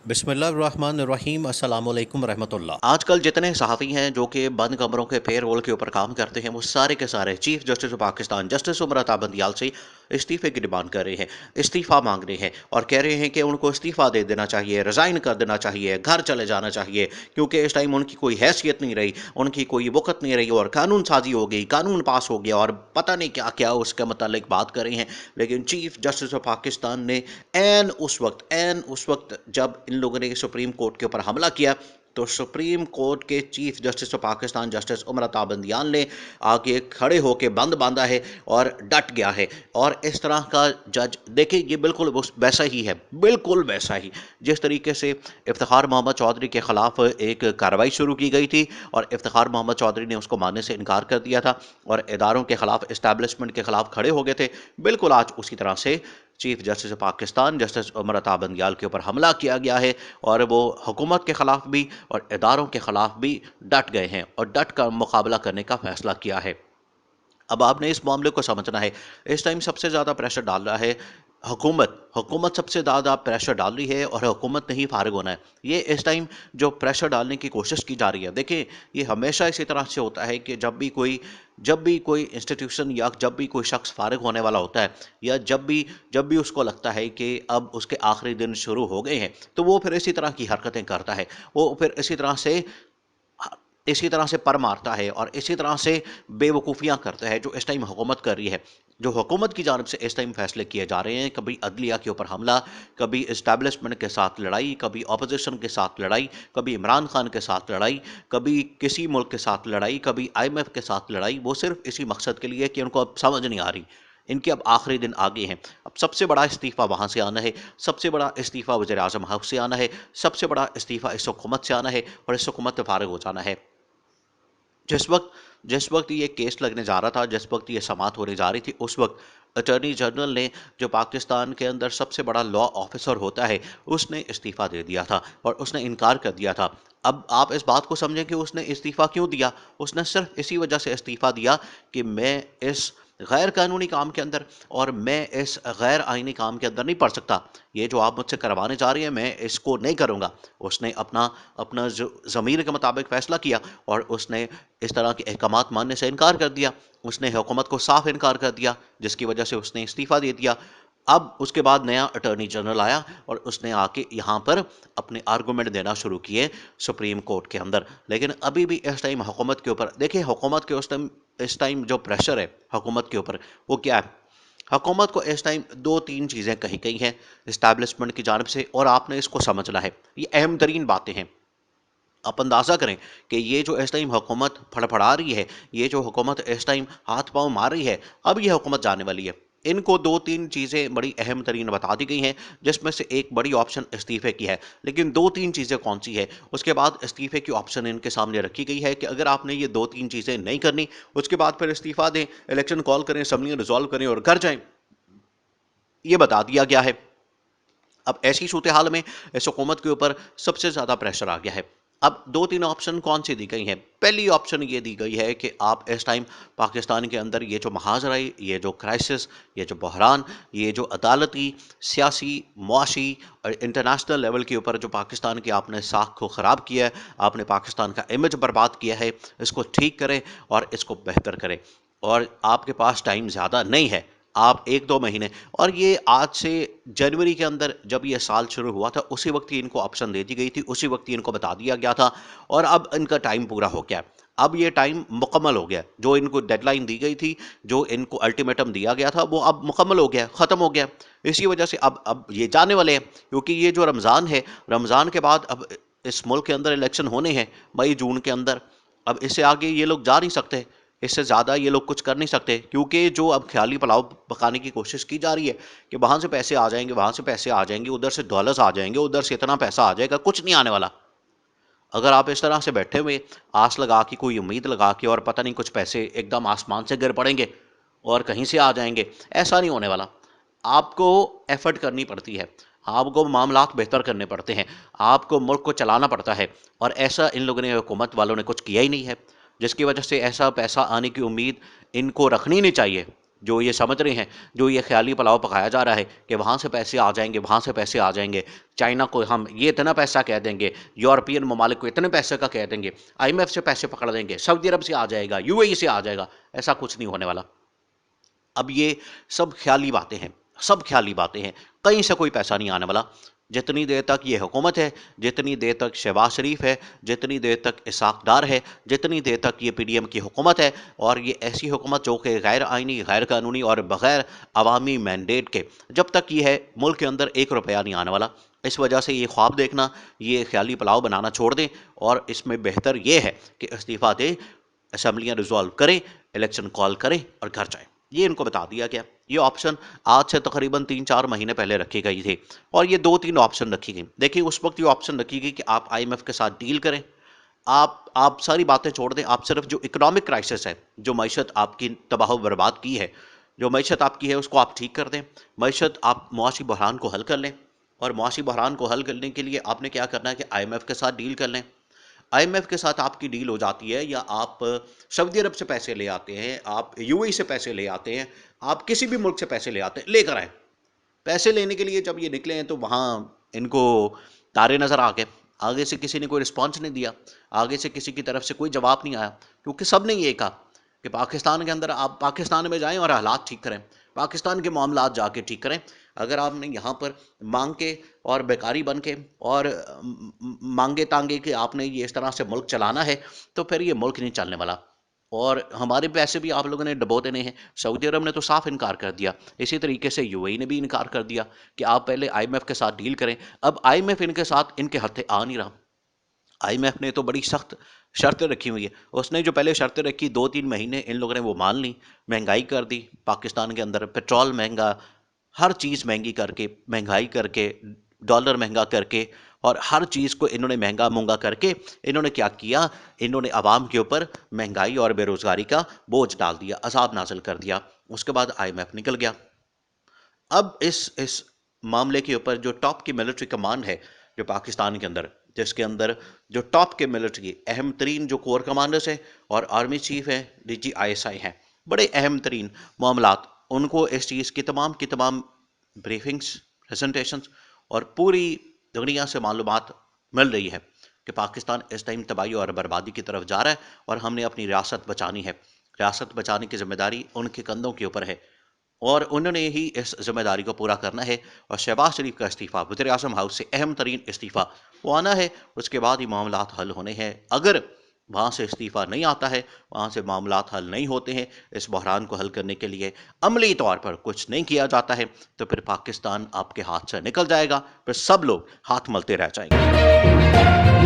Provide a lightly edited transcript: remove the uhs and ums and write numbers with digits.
बिस्मिल्लाहिर्रहमानिर्रहीम अस्सलामु अलैकुम रहमतुल्लाह। आजकल जितने सहाफ़ी हैं जो कि बंद कमरों के पेरोल के ऊपर काम करते हैं, वो सारे के सारे chief justice of Pakistan justice Umar Ata Bandial से इस्तीफ़े की डिमांड कर रहे हैं, इस्तीफ़ा मांग रहे हैं और कह रहे हैं कि उनको इस्तीफ़ा दे देना चाहिए, रिज़ाइन कर देना चाहिए, घर चले जाना चाहिए, क्योंकि इस टाइम उनकी कोई हैसियत नहीं रही, उनकी कोई वक़्त नहीं रही और कानून साज़ी हो गई, कानून पास हो गया और पता नहीं क्या क्या उसके मतलब बात कर रहे हैं। लेकिन चीफ जस्टिस ऑफ पाकिस्तान ने ऐन उस वक्त जब इन लोगों ने सुप्रीम कोर्ट के ऊपर हमला किया, तो सुप्रीम कोर्ट के chief justice of Pakistan justice Umar Ata Bandial ने आगे खड़े होकर बंद बांधा है और डट गया है। और इस तरह का जज देखिए, ये बिल्कुल वैसा ही है, बिल्कुल वैसा ही जिस तरीके से इफ्तिखार मोहम्मद चौधरी के खिलाफ एक कार्रवाई शुरू की गई थी और इफ्तिखार मोहम्मद चौधरी ने उसको मानने से इनकार कर दिया था और इदारों के खिलाफ, इस्टेब्लिशमेंट के खिलाफ खड़े हो गए थे, बिल्कुल आज उसी तरह से chief justice of Pakistan justice Umar Ata Bandial के ऊपर हमला किया गया है और वो हुकूमत के ख़िलाफ़ भी और इदारों के ख़िलाफ़ भी डट गए हैं और डट कर मुकाबला करने का फैसला किया है। अब आपने इस मामले को समझना है। इस टाइम सबसे ज़्यादा प्रेशर डाल रहा है हुकूमत। हुकूमत सबसे ज़्यादा प्रेशर डाल रही है और हुकूमत ने ही फ़ारिग होना है। ये इस टाइम जो प्रेशर डालने की कोशिश की जा रही है, देखिए ये हमेशा इसी तरह से होता है कि जब भी कोई इंस्टीट्यूशन या जब भी कोई शख्स फ़ारिग होने वाला होता है या जब भी उसको लगता है कि अब उसके आखिरी दिन शुरू हो गए हैं, तो वो फिर इसी तरह की हरकतें करता है। वो फिर इसी तरह से पर मारता है और इसी तरह से बेवकूफ़ियाँ करता है जो इस टाइम हुकूमत कर रही है। जो हुकूमत की जानिब से इस टाइम फैसले किए जा रहे हैं, कभी अदलिया के ऊपर हमला, कभी इस्टेब्लिशमेंट के साथ लड़ाई, कभी अपोजिशन के साथ लड़ाई, कभी इमरान खान के साथ लड़ाई, कभी किसी मुल्क के साथ लड़ाई, कभी IMF के साथ लड़ाई, वो सिर्फ इसी मकसद के लिए कि उनको अब समझ नहीं आ रही, इनके अब आखिरी दिन आगे हैं। अब सबसे बड़ा इस्तीफ़ा वहाँ से आना है, सबसे बड़ा इस्तीफ़ा वज़ीर आज़म हाउस से आना है, सबसे बड़ा इस्तीफ़ा इस हुकूमत से आना है और इस हुकूमत से फ़ारिग हो जाना है। जिस वक्त जिस वक्त ये केस लगने जा रहा था, जिस वक्त ये समाअत होने जा रही थी, उस वक्त अटॉर्नी जनरल ने, जो पाकिस्तान के अंदर सबसे बड़ा लॉ ऑफिसर होता है, उसने इस्तीफ़ा दे दिया था और उसने इनकार कर दिया था। अब आप इस बात को समझें कि उसने इस्तीफ़ा क्यों दिया। उसने सिर्फ इसी वजह से इस्तीफ़ा दिया कि मैं इस गैर कानूनी काम के अंदर और मैं इस गैर आइनी काम के अंदर नहीं पड़ सकता। ये जो आप मुझसे करवाने जा रही हैं, मैं इसको नहीं करूँगा। उसने अपना अपना जो ज़मीर के मुताबिक फ़ैसला किया और उसने इस तरह के अहकामात मानने से इनकार कर दिया। उसने हुकूमत को साफ इनकार कर दिया, जिसकी वजह से उसने इस्तीफ़ा दे दिया। अब उसके बाद नया अटॉर्नी जनरल आया और उसने आके यहाँ पर अपने आर्गूमेंट देना शुरू किए सुप्रीम कोर्ट के अंदर। लेकिन अभी भी इस टाइम हुकूमत के ऊपर देखिए, हुकूमत के इस टाइम जो प्रेशर है हुकूमत के ऊपर, वो क्या है। हुकूमत को इस टाइम दो तीन चीज़ें कही गई हैं इस्टेब्लिशमेंट की जानिब से और आपने इसको समझना है। ये अहम तरीन बातें हैं। आप अंदाज़ा करें कि ये जो इस टाइम हुकूमत फड़फड़ा रही है, ये जो हुकूमत इस टाइम हाथ पाँव मार रही है, अब ये हुकूमत जाने वाली है। इनको दो तीन चीज़ें बड़ी अहम तरीन बता दी गई हैं, जिसमें से एक बड़ी ऑप्शन इस्तीफ़े की है। लेकिन दो तीन चीज़ें कौन सी है, उसके बाद इस्तीफ़े की ऑप्शन इनके सामने रखी गई है कि अगर आपने ये दो तीन चीज़ें नहीं करनी, उसके बाद फिर इस्तीफ़ा दें, इलेक्शन कॉल करें, असम्बलियाँ रिजॉल्व करें और घर जाएँ, ये बता दिया गया है। अब ऐसी सूरत हाल में इस हुकूमत के ऊपर सबसे ज़्यादा प्रेशर आ गया है। अब दो तीन ऑप्शन कौन सी दी गई हैं। पहली ऑप्शन ये दी गई है कि आप इस टाइम पाकिस्तान के अंदर ये जो महाजराई, ये जो क्राइसिस, ये जो बहरान, ये जो अदालती, सियासी, मुआशी और इंटरनेशनल लेवल के ऊपर जो पाकिस्तान की आपने साख को ख़राब किया है, आपने पाकिस्तान का इमेज बर्बाद किया है, इसको ठीक करें और इसको बेहतर करें। और आपके पास टाइम ज़्यादा नहीं है, आप 1-2 महीने, और ये आज से जनवरी के अंदर जब ये साल शुरू हुआ था, उसी वक्त ही इनको ऑप्शन दे दी गई थी, उसी वक्त ही इनको बता दिया गया था और अब इनका टाइम पूरा हो गया है। अब ये टाइम मुकम्मल हो गया है। जो इनको डेडलाइन दी गई थी, जो इनको अल्टीमेटम दिया गया था, वो अब मुकम्मल हो गया है, ख़त्म हो गया है। इसी वजह से अब ये जाने वाले हैं, क्योंकि ये जो रमज़ान है, रमज़ान के बाद अब इस मुल्क के अंदर इलेक्शन होने हैं मई-जून के अंदर। अब इससे आगे ये लोग जा नहीं सकते, इससे ज़्यादा ये लोग कुछ कर नहीं सकते, क्योंकि जो अब ख्याली पुलाव पकाने की कोशिश की जा रही है कि वहाँ से पैसे आ जाएंगे, वहाँ से पैसे आ जाएंगे, उधर से डॉलर्स आ जाएंगे, उधर से इतना पैसा आ जाएगा, कुछ नहीं आने वाला। अगर आप इस तरह से बैठे हुए आस लगा के, कोई उम्मीद लगा के और पता नहीं कुछ पैसे एकदम आसमान से गिर पड़ेंगे और कहीं से आ जाएंगे, ऐसा नहीं होने वाला। आपको एफर्ट करनी पड़ती है, आपको मामलात बेहतर करने पड़ते हैं, आपको मुल्क को चलाना पड़ता है और ऐसा इन लोगों ने, हुकूमत वालों ने कुछ किया ही नहीं है, जिसकी वजह से ऐसा पैसा आने की उम्मीद इनको रखनी नहीं चाहिए। जो ये समझ रहे हैं, जो ये ख्याली पुलाव पकाया जा रहा है कि वहाँ से पैसे आ जाएंगे, वहाँ से पैसे आ जाएंगे, चाइना को हम ये इतना पैसा कह देंगे, यूरोपियन ममालिक को इतने पैसे का कह देंगे, IMF से पैसे पकड़ देंगे, सऊदी अरब से आ जाएगा, UAE से आ जाएगा, ऐसा कुछ नहीं होने वाला। अब ये सब ख्याली बातें हैं, सब ख्याली बातें हैं, कहीं से कोई पैसा नहीं आने वाला। जितनी देर तक ये हुकूमत है, जितनी देर तक शहबाज शरीफ है, जितनी देर तक इसाक डार है, जितनी देर तक ये PDM की हुकूमत है, और ये ऐसी हुकूमत जो कि गैर आइनी, गैर कानूनी और बग़ैर अवामी मैंडेट के, जब तक ये है मुल्क के अंदर 1 रुपया नहीं आने वाला। इस वजह से ये ख्वाब देखना, ये ख्याली पुलाव बनाना छोड़ दें, और इसमें बेहतर ये है कि इस्तीफ़ा दें, असम्बलियाँ रिजॉल्व करें, इलेक्शन कॉल करें और घर जाएं। ये इनको बता दिया गया। ये ऑप्शन आज से तकरीबन 3-4 महीने पहले रखी गई थी, और ये 2-3 ऑप्शन रखी गई। देखिए उस वक्त ये ऑप्शन रखी गई कि आप IMF के साथ डील करें, आप सारी बातें छोड़ दें, आप सिर्फ जो इकोनॉमिक क्राइसिस है, जो मईशत आपकी तबाह बर्बाद की है, जो मईशत आपकी है उसको आप ठीक कर दें, मईशत आप मुआशी बहरान को हल कर लें, और मुआशी बहरान को हल करने के लिए आपने क्या करना है कि IMF के साथ डील कर लें। IMF के साथ आपकी डील हो जाती है, या आप सऊदी अरब से पैसे ले आते हैं, आप UAE से पैसे ले आते हैं, आप किसी भी मुल्क से पैसे ले आते हैं, लेकर आए। पैसे लेने के लिए जब ये निकले हैं तो वहाँ इनको तारे नज़र आ गए, आगे से किसी ने कोई रिस्पॉन्स नहीं दिया, आगे से किसी की तरफ से कोई जवाब नहीं आया, क्योंकि सब ने ये कहा कि पाकिस्तान के अंदर आप पाकिस्तान में जाएं और हालात ठीक करें, पाकिस्तान के मामलात जाके ठीक करें। अगर आपने यहाँ पर मांग के और बेकारी बन के और मांगे तांगे कि आपने ये इस तरह से मुल्क चलाना है, तो फिर ये मुल्क नहीं चलने वाला, और हमारे पैसे भी आप लोगों ने डबो देने हैं। सऊदी अरब ने तो साफ इनकार कर दिया, इसी तरीके से UAE ने भी इनकार कर दिया कि आप पहले IMF के साथ डील करें। अब IMF इनके साथ इनके हत्थे आ नहीं रहा। IMF ने तो बड़ी सख्त शर्तें रखी हुई है, उसने जो पहले शर्तें रखी 2-3 महीने इन लोगों ने वो मान ली, महंगाई कर दी पाकिस्तान के अंदर, पेट्रोल महंगा, हर चीज़ महंगी करके, महंगाई करके, डॉलर महंगा करके, और हर चीज़ को इन्होंने महंगा मूंगा करके इन्होंने क्या किया, इन्होंने आवाम के ऊपर महंगाई और बेरोज़गारी का बोझ डाल दिया, अज़ाब नाज़िल कर दिया। उसके बाद IMF निकल गया। अब इस मामले के ऊपर जो टॉप की मिलिट्री कमांड है जो पाकिस्तान के अंदर, जिसके अंदर जो टॉप के मिलिट्री अहम तरीन जो कोर कमांडर्स हैं और आर्मी चीफ हैं, DG ISI हैं, बड़े अहम तरीन मामलात, उनको इस चीज़ की तमाम ब्रीफिंग्स, प्रेजेंटेशंस और पूरी दुनिया से मालूमात मिल रही है कि पाकिस्तान इस टाइम तबाही और बर्बादी की तरफ जा रहा है, और हमने अपनी रियासत बचानी है। रियासत बचाने की जिम्मेदारी उनके कंधों के ऊपर है, और उन्होंने ही इस जिम्मेदारी को पूरा करना है। और शहबाज शरीफ का इस्तीफ़ा, वज़ीर आज़म हाउस से अहम तरीन इस्तीफ़ा वो आना है, उसके बाद ही मामलात हल होने हैं। अगर वहाँ से इस्तीफ़ा नहीं आता है, वहाँ से मामलात हल नहीं होते हैं, इस बहरान को हल करने के लिए अमली तौर पर कुछ नहीं किया जाता है, तो फिर पाकिस्तान आपके हाथ से निकल जाएगा, फिर सब लोग हाथ मलते रह जाएंगे।